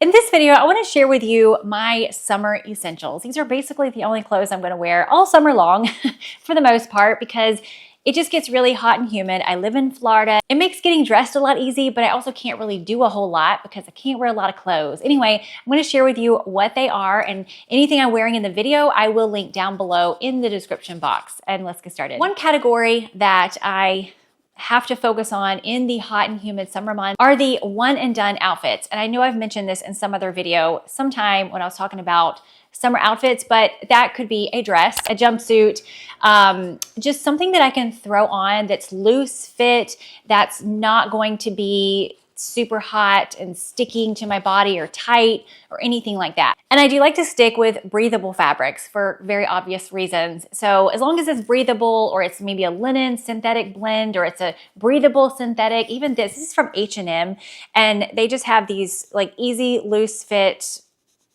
In this video, I want to share with you my summer essentials. These are basically the only clothes I'm going to wear all summer long for the most part because it just gets really hot and humid. I live in Florida. It makes getting dressed a lot easy, but I also can't really do a whole lot because I can't wear a lot of clothes. Anyway, I'm going to share with you what they are, and anything I'm wearing in the video, I will link down below in the description box. And let's get started. One category that I have to focus on in the hot and humid summer months are the one and done outfits. And I know I've mentioned this in some other video sometime when I was talking about summer outfits, but that could be a dress, a jumpsuit, just something that I can throw on that's loose fit, that's not going to be super hot and sticking to my body or tight or anything like that. And I do like to stick with breathable fabrics for very obvious reasons. So as long as it's breathable, or it's maybe a linen synthetic blend, or it's a breathable synthetic, even this is from H&M, and they just have these like easy loose fit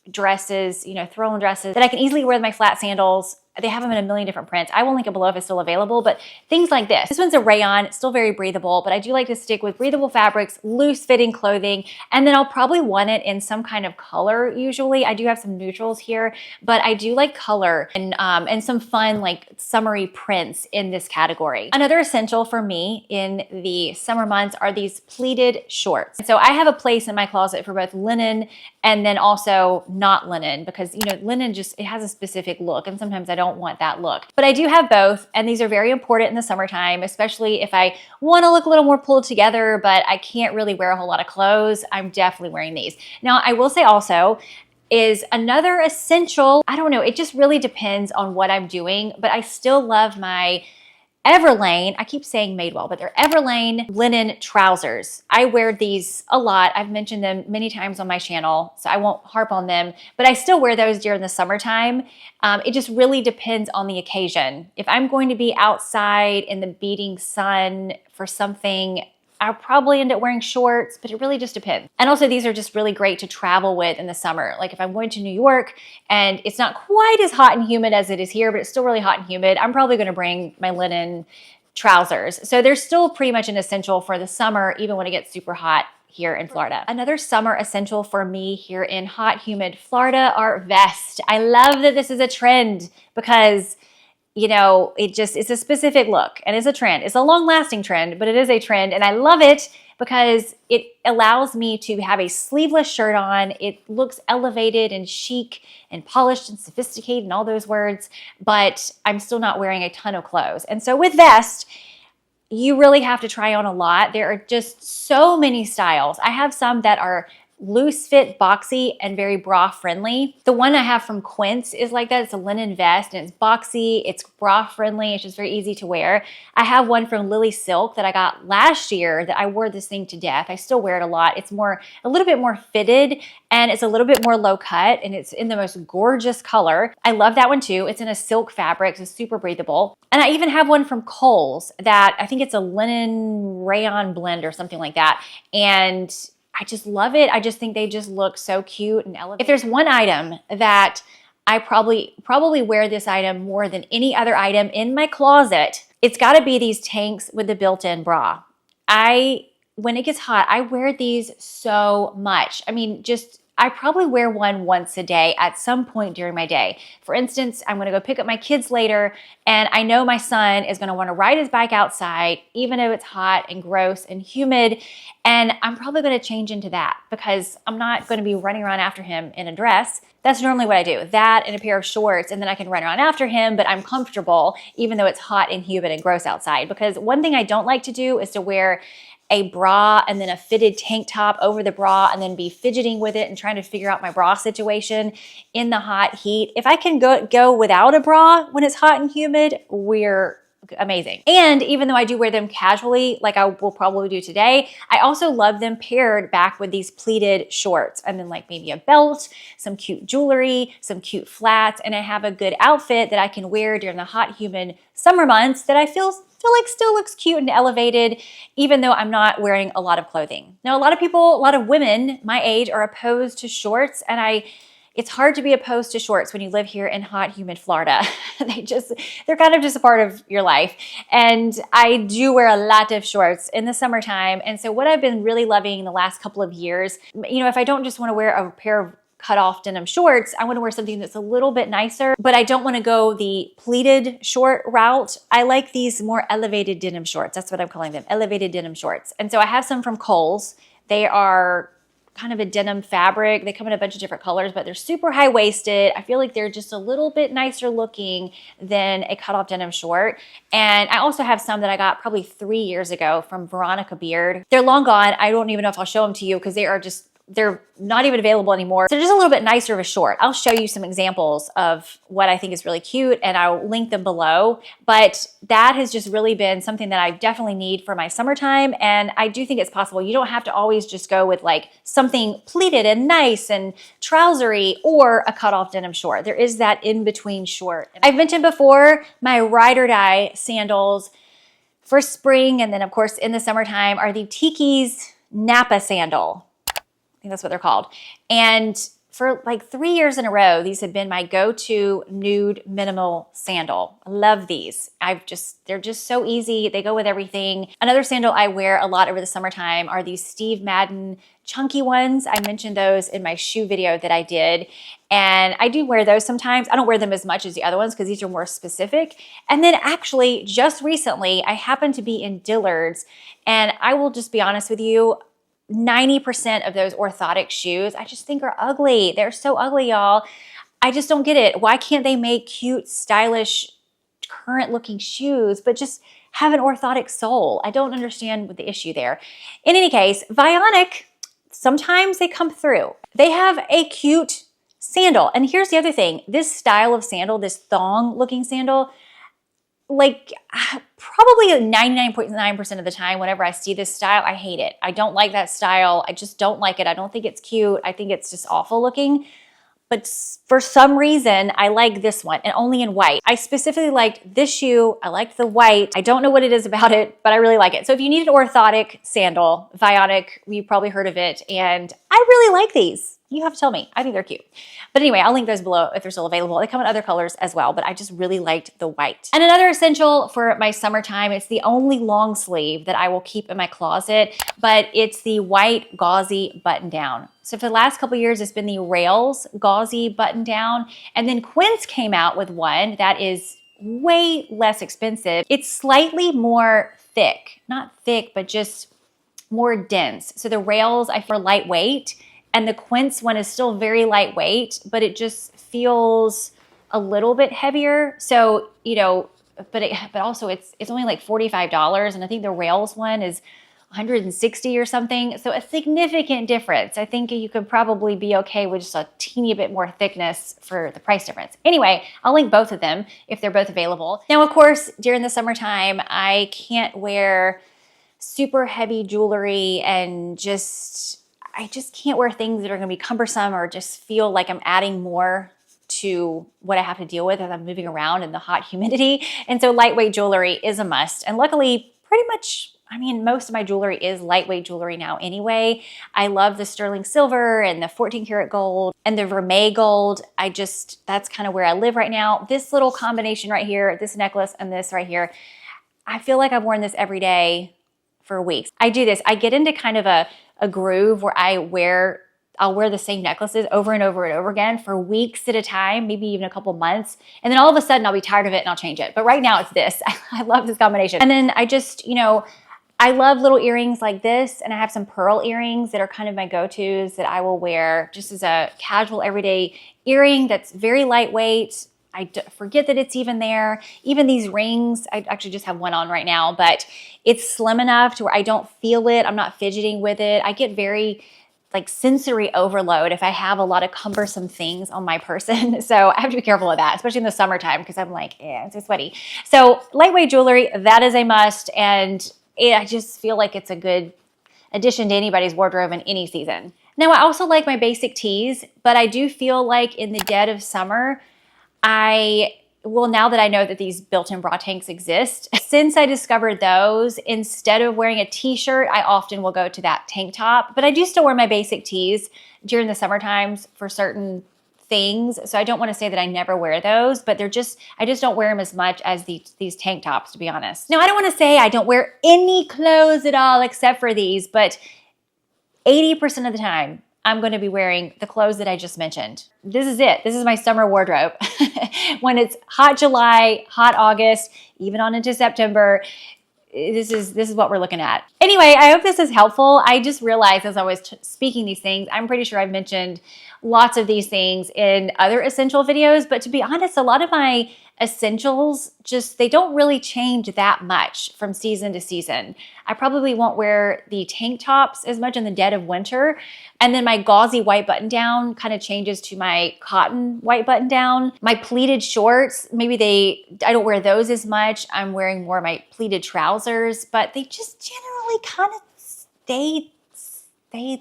dresses, throw-on dresses that I can easily wear with my flat sandals. They have them in a million different prints. I will link it below if it's still available, but things like this. This one's a rayon, still very breathable, but I do like to stick with breathable fabrics, loose fitting clothing, and then I'll probably want it in some kind of color usually. I do have some neutrals here, but I do like color and some fun like summery prints in this category. Another essential for me in the summer months are these pleated shorts. So I have a place in my closet for both linen and then also not linen, because linen it has a specific look, and sometimes I don't want that look. But I do have both, and these are very important in the summertime, especially if I want to look a little more pulled together, but I can't really wear a whole lot of clothes. I'm definitely wearing these. Now, I will say also, is another essential, I don't know, it just really depends on what I'm doing, but I still love my Everlane, I keep saying Madewell, but they're Everlane linen trousers. I wear these a lot. I've mentioned them many times on my channel, so I won't harp on them, but I still wear those during the summertime. It just really depends on the occasion. If I'm going to be outside in the beating sun for something, I'll probably end up wearing shorts, but it really just depends. And also, these are just really great to travel with in the summer. Like if I'm going to New York and it's not quite as hot and humid as it is here, but it's still really hot and humid, I'm probably going to bring my linen trousers. So they're still pretty much an essential for the summer, even when it gets super hot here in Florida. Another summer essential for me here in hot, humid Florida are vests. I love that this is a trend because it's a specific look and it's a trend. It's a long-lasting trend, but it is a trend, and I love it because it allows me to have a sleeveless shirt on. It looks elevated and chic and polished and sophisticated and all those words, but I'm still not wearing a ton of clothes. And so with vest, you really have to try on a lot. There are just so many styles. I have some that are loose fit, boxy, and very bra friendly. The one I have from Quince is like that. It's a linen vest and it's boxy, it's bra friendly, it's just very easy to wear. I have one from Lily Silk that I got last year that I wore this thing to death. I still wear it a lot. It's a little bit more fitted, and it's a little bit more low cut, and it's in the most gorgeous color. I love that one too. It's in a silk fabric, so it's super breathable. And I even have one from Kohl's that I think it's a linen rayon blend or something like that. And I just love it. I just think they just look so cute and elevated. If there's one item that I probably wear this item more than any other item in my closet, it's got to be these tanks with the built-in bra. When it gets hot, I wear these so much. I probably wear one once a day at some point during my day. For instance, I'm going to go pick up my kids later, and I know my son is going to want to ride his bike outside, even though it's hot and gross and humid, and I'm probably going to change into that because I'm not going to be running around after him in a dress. That's normally what I do, that and a pair of shorts, and then I can run around after him, but I'm comfortable even though it's hot and humid and gross outside. Because one thing I don't like to do is to wear a bra and then a fitted tank top over the bra and then be fidgeting with it and trying to figure out my bra situation in the hot heat. If I can go without a bra when it's hot and humid, we're amazing. And even though I do wear them casually, like I will probably do today, I also love them paired back with these pleated shorts, and then like maybe a belt, some cute jewelry, some cute flats, and I have a good outfit that I can wear during the hot, humid summer months that I feel like still looks cute and elevated, even though I'm not wearing a lot of clothing. Now, a lot of women my age are opposed to shorts, and I It's hard to be opposed to shorts when you live here in hot, humid Florida. They're kind of just a part of your life. And I do wear a lot of shorts in the summertime. And so what I've been really loving in the last couple of years, if I don't just want to wear a pair of cut off denim shorts, I want to wear something that's a little bit nicer, but I don't want to go the pleated short route. I like these more elevated denim shorts. That's what I'm calling them, elevated denim shorts. And so I have some from Kohl's. They are kind of a denim fabric. They come in a bunch of different colors, but they're super high-waisted. I feel like they're just a little bit nicer looking than a cut-off denim short. And I also have some that I got probably 3 years ago from Veronica Beard. They're long gone. I don't even know if I'll show them to you because they're not even available anymore. So they're just a little bit nicer of a short. I'll show you some examples of what I think is really cute and I'll link them below. But that has just really been something that I definitely need for my summertime. And I do think it's possible. You don't have to always just go with like something pleated and nice and trousery or a cutoff denim short. There is that in-between short. I've mentioned before my ride or die sandals for spring. And then of course in the summertime are the Tiki's Napa sandal. I think that's what they're called. And for like 3 years in a row, these have been my go-to nude minimal sandal. I love these. They're just so easy. They go with everything. Another sandal I wear a lot over the summertime are these Steve Madden chunky ones. I mentioned those in my shoe video that I did. And I do wear those sometimes. I don't wear them as much as the other ones because these are more specific. And then actually just recently, I happened to be in Dillard's and I will just be honest with you, 90% of those orthotic shoes, I just think are ugly. They're so ugly, y'all. I just don't get it. Why can't they make cute, stylish, current looking shoes, but just have an orthotic sole? I don't understand what the issue there. In any case, Vionic, sometimes they come through. They have a cute sandal. And here's the other thing. This style of sandal, this thong looking sandal, like probably 99.9% of the time whenever I see this style, I hate it. I don't like that style. I just don't like it. I don't think it's cute. I think it's just awful looking. But for some reason, I like this one and only in white. I specifically liked this shoe. I liked the white. I don't know what it is about it, but I really like it. So if you need an orthotic sandal, Vionic, you've probably heard of it. And I really like these. You have to tell me. I think they're cute. But anyway, I'll link those below if they're still available. They come in other colors as well, but I just really liked the white. And another essential for my summertime, it's the only long sleeve that I will keep in my closet, but it's the white Gauzy button down. So for the last couple of years, it's been the Rails Gauzy button down. And then Quince came out with one that is way less expensive. It's slightly more thick, not thick, but just more dense. So the Rails, I feel lightweight. And the Quince one is still very lightweight, but it just feels a little bit heavier. So, but also it's only like $45. And I think the Rails one is $160 or something. So a significant difference. I think you could probably be okay with just a teeny bit more thickness for the price difference. Anyway, I'll link both of them if they're both available. Now, of course, during the summertime, I can't wear super heavy jewelry and I just can't wear things that are going to be cumbersome or just feel like I'm adding more to what I have to deal with as I'm moving around in the hot humidity. And so lightweight jewelry is a must. And luckily, pretty much, most of my jewelry is lightweight jewelry now anyway. I love the sterling silver and the 14 karat gold and the vermeil gold. That's kind of where I live right now. This little combination right here, this necklace and this right here, I feel like I've worn this every day for weeks. I do this. I get into kind of a groove where I'll wear the same necklaces over and over and over again for weeks at a time, maybe even a couple months. And then all of a sudden I'll be tired of it and I'll change it. But right now it's this. I love this combination. And then I love little earrings like this. And I have some pearl earrings that are kind of my go-tos that I will wear just as a casual everyday earring that's very lightweight. I forget that it's even there. Even these rings, I actually just have one on right now, but it's slim enough to where I don't feel it. I'm not fidgeting with it. I get very like sensory overload if I have a lot of cumbersome things on my person. So I have to be careful of that, especially in the summertime because I'm like, it's so sweaty. So lightweight jewelry, that is a must. And I just feel like it's a good addition to anybody's wardrobe in any season. Now, I also like my basic tees, but I do feel like in the dead of summer, now that I know that these built-in bra tanks exist, since I discovered those, instead of wearing a t-shirt, I often will go to that tank top. But I do still wear my basic tees during the summer times for certain things. So I don't want to say that I never wear those, but I just don't wear them as much as these tank tops, to be honest. Now, I don't want to say I don't wear any clothes at all except for these, but 80% of the time, I'm going to be wearing the clothes that I just mentioned. This is it. This is my summer wardrobe. When it's hot July, hot August, even on into September, this is what we're looking at. Anyway, I hope this is helpful. I just realized as I was speaking these things, I'm pretty sure I've mentioned lots of these things in other essential videos, but to be honest, a lot of my essentials they don't really change that much from season to season. I probably won't wear the tank tops as much in the dead of winter. And then my gauzy white button down kind of changes to my cotton white button down. My pleated shorts, I don't wear those as much. I'm wearing more of my pleated trousers, but they just generally kind of stay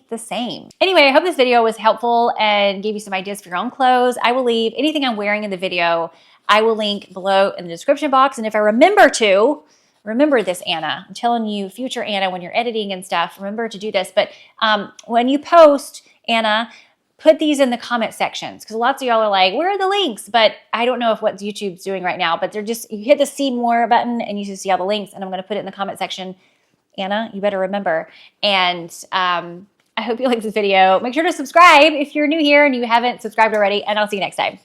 the same. Anyway, I hope this video was helpful and gave you some ideas for your own clothes. I will leave anything I'm wearing in the video, I will link below in the description box. And if I remember this, Anna, I'm telling you, future Anna, when you're editing and stuff, remember to do this. But when you post, Anna, put these in the comment sections, because lots of y'all are like, where are the links? But I don't know if what YouTube's doing right now, but you hit the see more button and you can see all the links, and I'm going to put it in the comment section. Anna, you better remember. And I hope you like this video. Make sure to subscribe if you're new here and you haven't subscribed already, and I'll see you next time.